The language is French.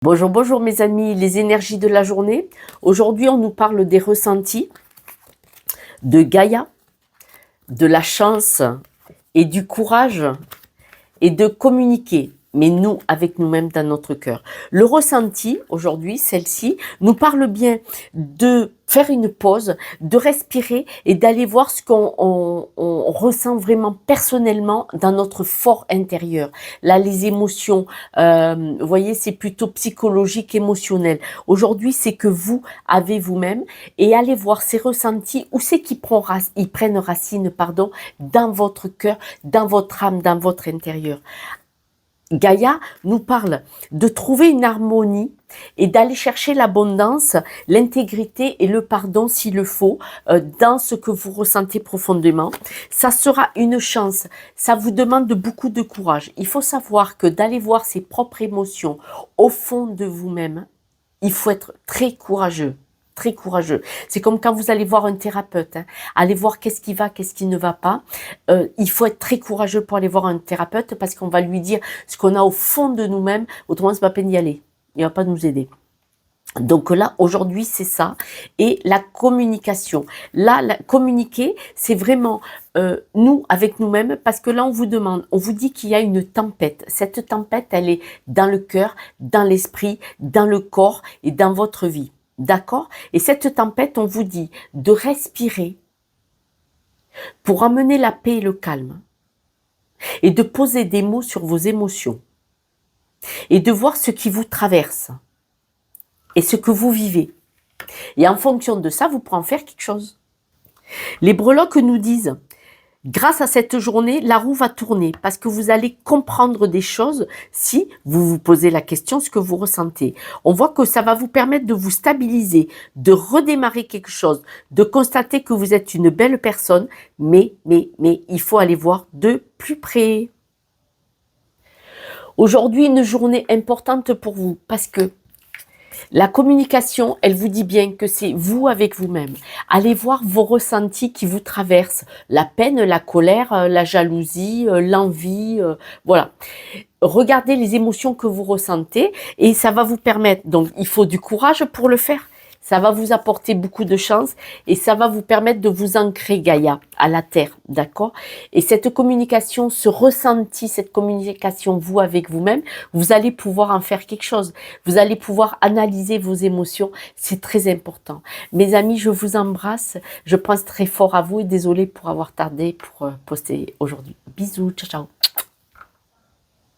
Bonjour, bonjour mes amis, les énergies de la journée. Aujourd'hui, on nous parle des ressentis, de Gaïa, de la chance et du courage et de communiquer, mais nous, avec nous-mêmes dans notre cœur. Le ressenti, aujourd'hui, celle-ci, nous parle bien de faire une pause, de respirer et d'aller voir ce qu'on ressent vraiment personnellement dans notre fort intérieur. Là, les émotions, vous voyez, c'est plutôt psychologique, émotionnel. Aujourd'hui, c'est que vous avez vous-même et allez voir ces ressentis, où c'est qu'ils prennent racine, pardon, dans votre cœur, dans votre âme, dans votre intérieur. Gaïa nous parle de trouver une harmonie et d'aller chercher l'abondance, l'intégrité et le pardon s'il le faut dans ce que vous ressentez profondément. Ça sera une chance. Ça vous demande beaucoup de courage. Il faut savoir que d'aller voir ses propres émotions au fond de vous-même, il faut être très courageux. Très courageux. C'est comme quand vous allez voir un thérapeute, hein. Allez voir qu'est-ce qui va, qu'est-ce qui ne va pas. Il faut être très courageux pour aller voir un thérapeute parce qu'on va lui dire ce qu'on a au fond de nous-mêmes, autrement c'est pas la peine d'y aller. Il va pas nous aider. Donc là, aujourd'hui, c'est ça. Et la communication. Là, communiquer, c'est vraiment nous, avec nous-mêmes, parce que là, on vous demande, on vous dit qu'il y a une tempête. Cette tempête, elle est dans le cœur, dans l'esprit, dans le corps et dans votre vie. D'accord? Et cette tempête, on vous dit de respirer pour amener la paix et le calme et de poser des mots sur vos émotions et de voir ce qui vous traverse et ce que vous vivez. Et en fonction de ça, vous pourrez en faire quelque chose. Les breloques nous disent, grâce à cette journée, la roue va tourner parce que vous allez comprendre des choses si vous vous posez la question, ce que vous ressentez. On voit que ça va vous permettre de vous stabiliser, de redémarrer quelque chose, de constater que vous êtes une belle personne, mais il faut aller voir de plus près. Aujourd'hui, une journée importante pour vous parce que la communication, elle vous dit bien que c'est vous avec vous-même. Allez voir vos ressentis qui vous traversent. La peine, la colère, la jalousie, l'envie, voilà. Regardez les émotions que vous ressentez et ça va vous permettre, donc il faut du courage pour le faire. Ça va vous apporter beaucoup de chance et ça va vous permettre de vous ancrer, Gaïa, à la terre, d'accord? Et cette communication, ce ressenti, cette communication, vous avec vous-même, vous allez pouvoir en faire quelque chose. Vous allez pouvoir analyser vos émotions, c'est très important. Mes amis, je vous embrasse, je pense très fort à vous et désolée pour avoir tardé pour poster aujourd'hui. Bisous, ciao, ciao.